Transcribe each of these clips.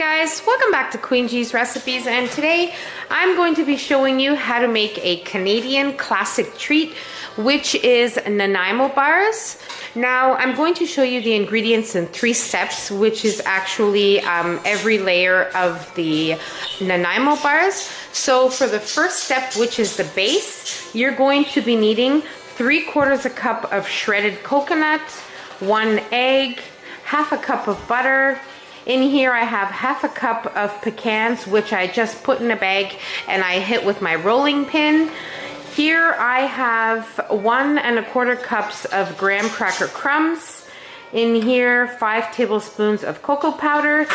guys, welcome back to Queen G's Recipes, and today I'm going to be showing you how to make a Canadian classic treat, which is Nanaimo bars. Now I'm going to show you the ingredients in 3 steps, which is actually every layer of the Nanaimo bars. So for the first step, which is the base, you're going to be needing 3/4 cup of shredded coconut, 1 egg, half a cup of butter. In here I have half a cup of pecans, which I just put in a bag and I hit with my rolling pin. Here I have 1 1/4 cups of graham cracker crumbs. In here 5 tablespoons of cocoa powder,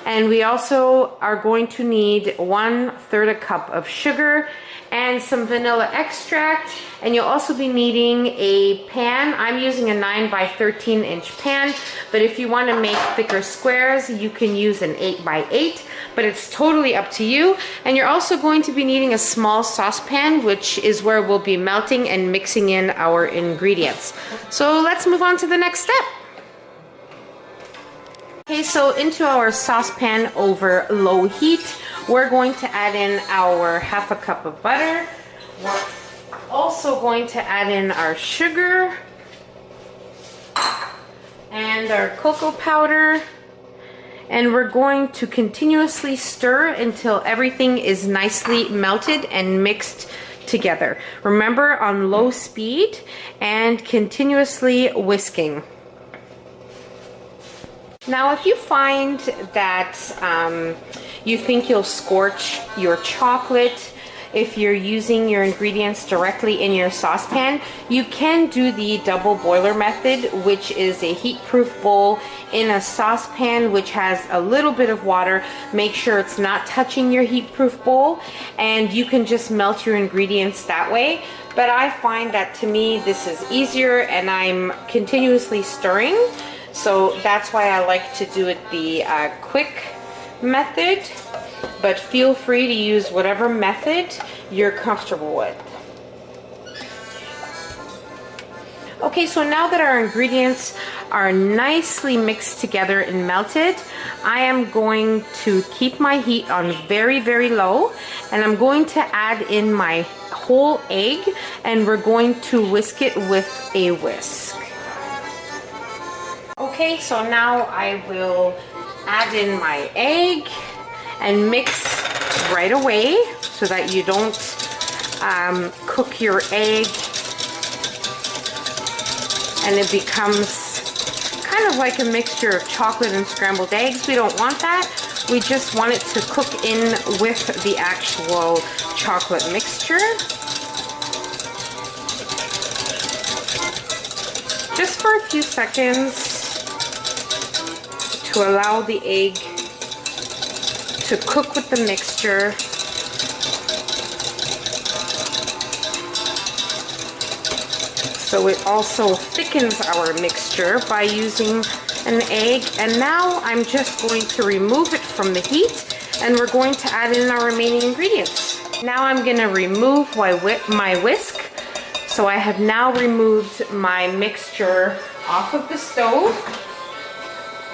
and we also are going to need 1/3 cup of sugar and some vanilla extract. And you'll also be needing a pan. I'm using a 9 by 13 inch pan, but if you want to make thicker squares, you can use an 8 by 8, but it's totally up to you. And you're also going to be needing a small saucepan, which is where we'll be melting and mixing in our ingredients. So let's move on to the next step. Okay, so into our saucepan over low heat, we're going to add in our half a cup of butter. We're also going to add in our sugar and our cocoa powder, and we're going to continuously stir until everything is nicely melted and mixed together. Remember, on low speed and continuously whisking. Now, if you find that you think you'll scorch your chocolate if you're using your ingredients directly in your saucepan, you can do the double boiler method, which is a heat-proof bowl in a saucepan which has a little bit of water. Make sure it's not touching your heat-proof bowl, and you can just melt your ingredients that way. But I find that, to me, this is easier, and I'm continuously stirring. So that's why I like to do it the quick method, but feel free to use whatever method you're comfortable with. Okay, so now that our ingredients are nicely mixed together and melted, I am going to keep my heat on very, very low, and I'm going to add in my whole egg, and we're going to whisk it with a whisk. Okay, so now I will add in my egg and mix right away so that you don't cook your egg and it becomes kind of like a mixture of chocolate and scrambled eggs. We don't want that. We just want it to cook in with the actual chocolate mixture. Just for a few seconds, to allow the egg to cook with the mixture. So it also thickens our mixture by using an egg. And now I'm just going to remove it from the heat, and we're going to add in our remaining ingredients. Now I'm going to remove my whisk. So I have now removed my mixture off of the stove.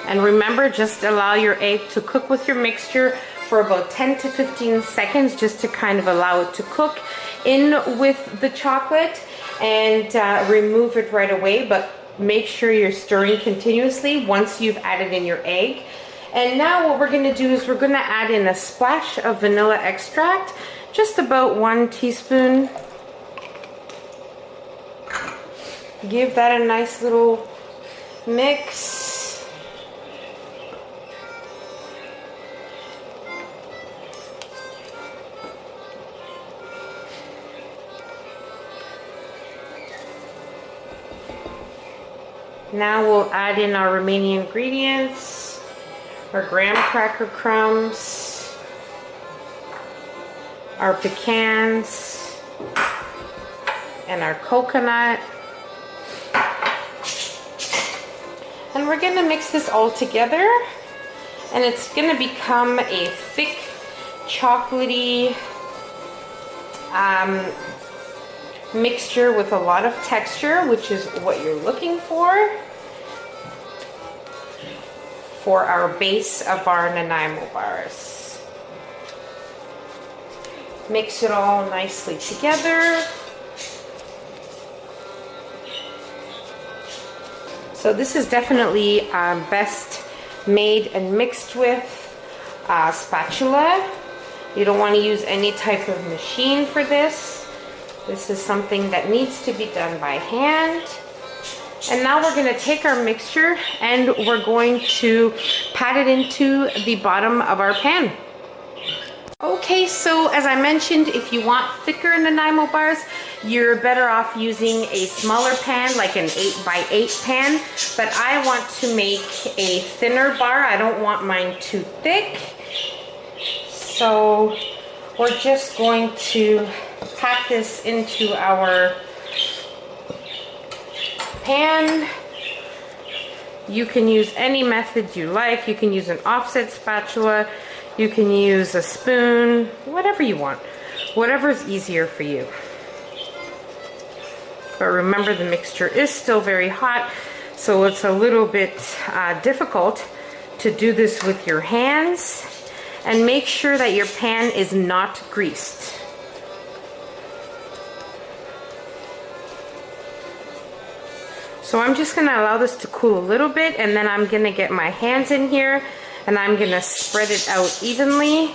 And remember, just allow your egg to cook with your mixture for about 10 to 15 seconds, just to kind of allow it to cook in with the chocolate, and remove it right away. But make sure you're stirring continuously once you've added in your egg. And now what we're going to do is we're going to add in a splash of vanilla extract, just about 1 teaspoon. Give that a nice little mix. Now we'll add in our remaining ingredients, our graham cracker crumbs, our pecans, and our coconut. And we're going to mix this all together, and it's going to become a thick, chocolatey mixture with a lot of texture, which is what you're looking for for our base of our Nanaimo bars. Mix it all nicely together. So this is definitely best made and mixed with a spatula. You don't want to use any type of machine for this. This is something that needs to be done by hand. And now we're going to take our mixture and we're going to pat it into the bottom of our pan. Okay, so as I mentioned, if you want thicker Nanaimo bars, you're better off using a smaller pan, like an 8x8 pan. But I want to make a thinner bar. I don't want mine too thick. So we're just going to pack this into our pan. You can use any method you like. You can use an offset spatula. You can use a spoon, whatever you want. Whatever is easier for you. But remember, the mixture is still very hot, so it's a little bit difficult to do this with your hands. And make sure that your pan is not greased. So I'm just gonna allow this to cool a little bit, and then I'm gonna get my hands in here and I'm gonna spread it out evenly,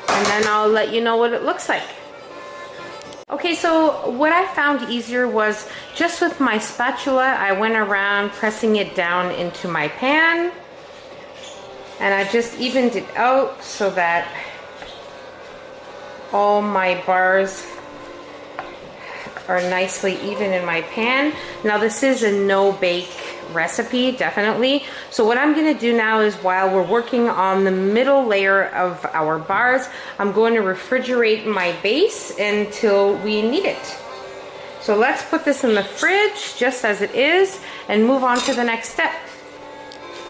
and then I'll let you know what it looks like. Okay, so what I found easier was just with my spatula, I went around pressing it down into my pan, and I just evened it out so that all my bars are nicely even in my pan. Now this is a no bake recipe, definitely. So what I'm gonna do now is, while we're working on the middle layer of our bars, I'm going to refrigerate my base until we need it. So let's put this in the fridge just as it is and move on to the next step.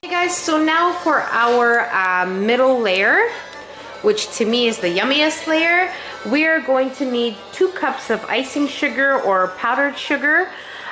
Okay guys, so now for our middle layer, which to me is the yummiest layer, we are going to need 2 cups of icing sugar or powdered sugar.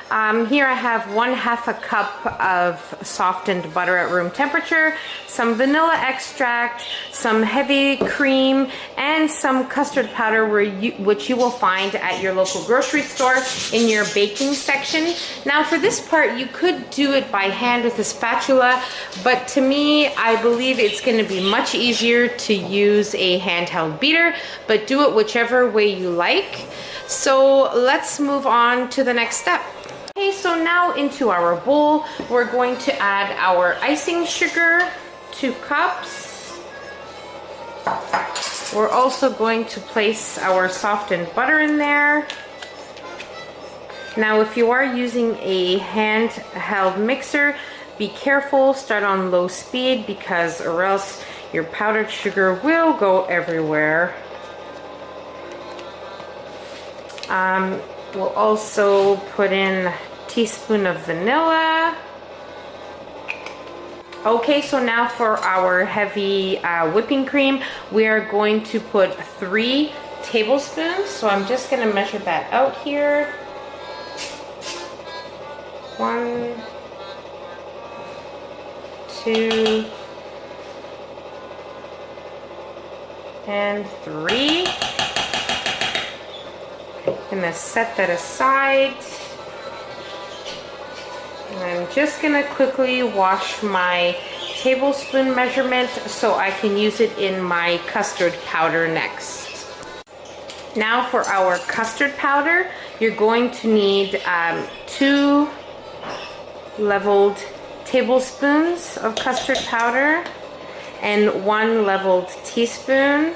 Here I have 1/2 cup of softened butter at room temperature, some vanilla extract, some heavy cream, and some custard powder which you will find at your local grocery store in your baking section. Now for this part, you could do it by hand with a spatula, but to me, I believe it's going to be much easier to use a handheld beater, but do it whichever way you like. So let's move on to the next step. Okay, so now into our bowl, we're going to add our icing sugar, 2 cups. We're also going to place our softened butter in there. Now, if you are using a handheld mixer, be careful, start on low speed, because or else your powdered sugar will go everywhere. We'll also put in a teaspoon of vanilla. Okay, so now for our heavy whipping cream, we are going to put 3 tablespoons. So I'm just going to measure that out here. 1, 2, and 3. I'm gonna set that aside. And I'm just gonna quickly wash my tablespoon measurement so I can use it in my custard powder next. Now for our custard powder, you're going to need 2 leveled tablespoons of custard powder and 1 leveled teaspoon.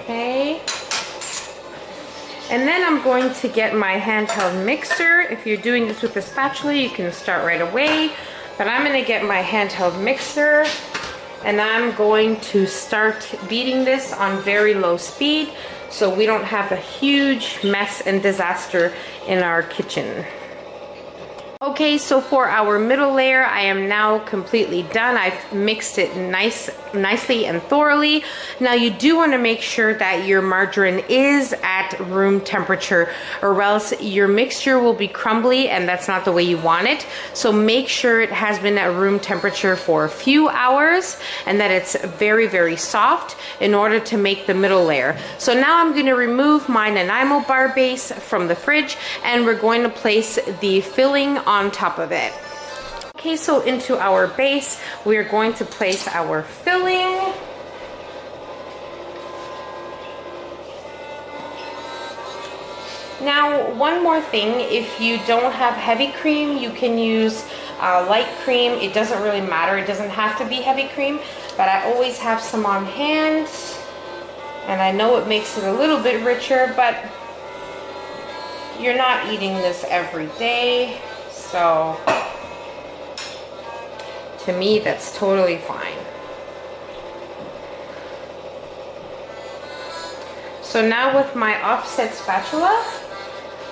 Okay, and then I'm going to get my handheld mixer. If you're doing this with a spatula, you can start right away, but I'm going to get my handheld mixer and I'm going to start beating this on very low speed so we don't have a huge mess and disaster in our kitchen. Okay, so for our middle layer, I am now completely done. I've mixed it nicely and thoroughly. Now you do want to make sure that your margarine is at room temperature, or else your mixture will be crumbly and that's not the way you want it. So make sure it has been at room temperature for a few hours and that it's very, very soft in order to make the middle layer. So now I'm going to remove my Nanaimo bar base from the fridge and we're going to place the filling on top of it. Okay, so into our base, we are going to place our filling. Now, one more thing, if you don't have heavy cream, you can use light cream. It doesn't really matter. It doesn't have to be heavy cream, but I always have some on hand. And I know it makes it a little bit richer, but you're not eating this every day. So to me, that's totally fine. So now with my offset spatula,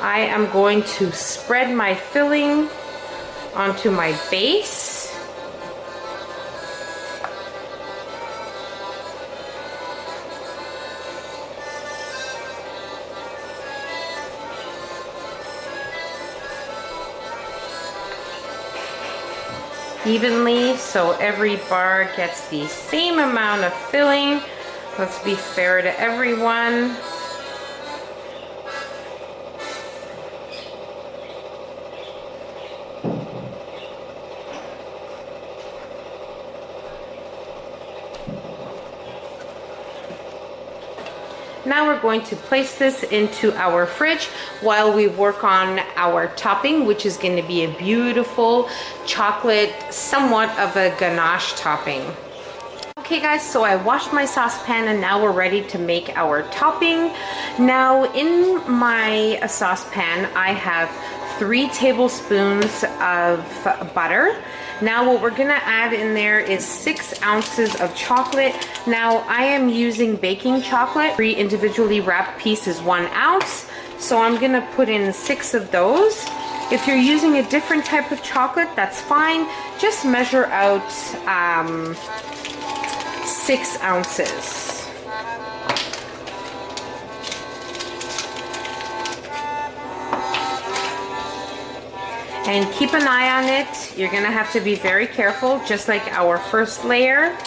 I am going to spread my filling onto my base. Evenly, so every bar gets the same amount of filling. Let's be fair to everyone. Now we're going to place this into our fridge while we work on our topping, which is going to be a beautiful chocolate, somewhat of a ganache topping. Okay guys, so I washed my saucepan and now we're ready to make our topping. Now in my saucepan, I have 3 tablespoons of butter. Now what we're gonna add in there is 6 ounces of chocolate. Now I am using baking chocolate. 3 individually wrapped pieces 1 ounce. So I'm gonna put in 6 of those. If you're using a different type of chocolate, that's fine. Just measure out 6 ounces. And keep an eye on it. You're gonna have to be very careful, just like our first layer,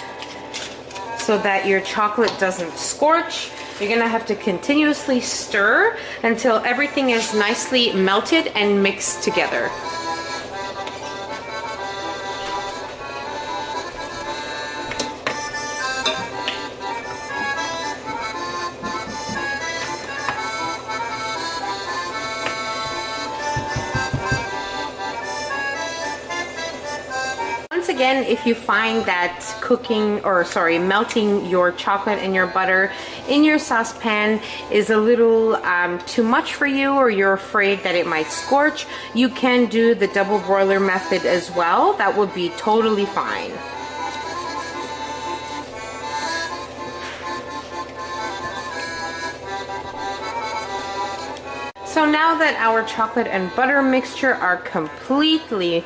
so that your chocolate doesn't scorch. You're gonna have to continuously stir until everything is nicely melted and mixed together. Once again, if you find that melting your chocolate and your butter in your saucepan is a little too much for you, or you're afraid that it might scorch, you can do the double broiler method as well. That would be totally fine. So now that our chocolate and butter mixture are completely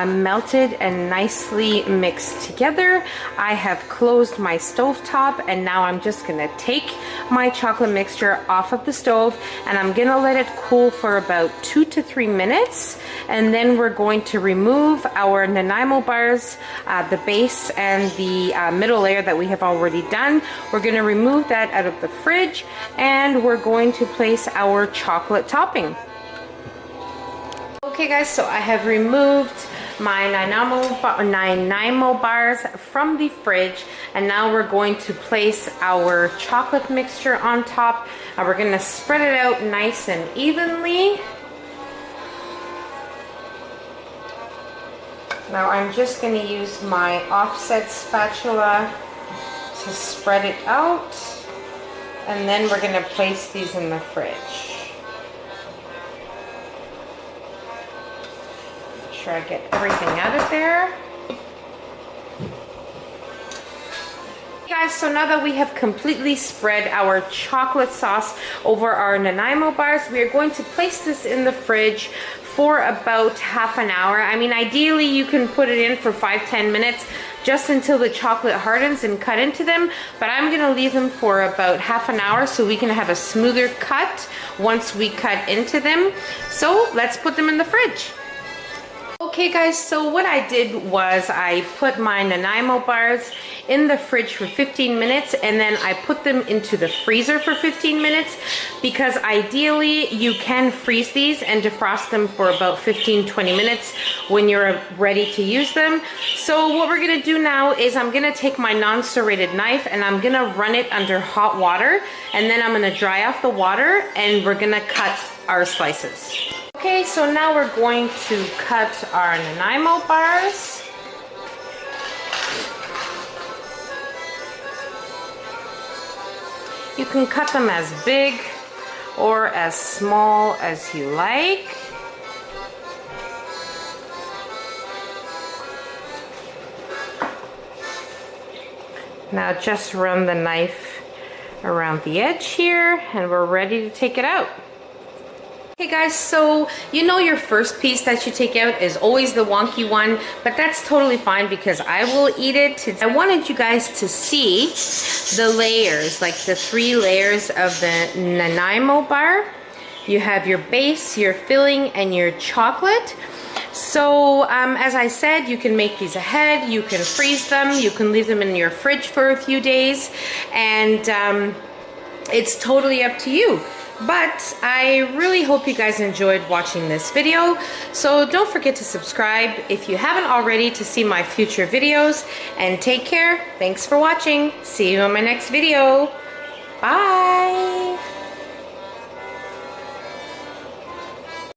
melted and nicely mixed together, I have closed my stove top, and now I'm just gonna take my chocolate mixture off of the stove and I'm gonna let it cool for about 2 to 3 minutes, and then we're going to remove our Nanaimo bars, the base and the middle layer that we have already done. We're gonna remove that out of the fridge and we're going to place our chocolate topping. Okay guys, so I have removed my Nanaimo bars from the fridge, and now we're going to place our chocolate mixture on top, and we're going to spread it out nice and evenly. Now I'm just going to use my offset spatula to spread it out, and then we're going to place these in the fridge. Make sure I get everything out of there. Guys, so now that we have completely spread our chocolate sauce over our Nanaimo bars, we are going to place this in the fridge for about half an hour. I mean, ideally you can put it in for 5-10 minutes just until the chocolate hardens and cut into them, but I'm gonna leave them for about half an hour so we can have a smoother cut once we cut into them. So let's put them in the fridge. Okay guys, so what I did was I put my Nanaimo bars in the fridge for 15 minutes and then I put them into the freezer for 15 minutes because ideally you can freeze these and defrost them for about 15-20 minutes when you're ready to use them. So what we're gonna do now is I'm gonna take my non-serrated knife and I'm gonna run it under hot water, and then I'm gonna dry off the water and we're gonna cut our slices. Okay, so now we're going to cut our Nanaimo bars. You can cut them as big or as small as you like. Now just run the knife around the edge here and we're ready to take it out. Okay guys, so you know your first piece that you take out is always the wonky one, but that's totally fine because I will eat it. I wanted you guys to see the layers, like the 3 layers of the Nanaimo bar. You have your base, your filling, and your chocolate. So as I said, you can make these ahead, you can freeze them, you can leave them in your fridge for a few days, and it's totally up to you. But I really hope you guys enjoyed watching this video. So don't forget to subscribe if you haven't already to see my future videos. And take care. Thanks for watching. See you in my next video. Bye.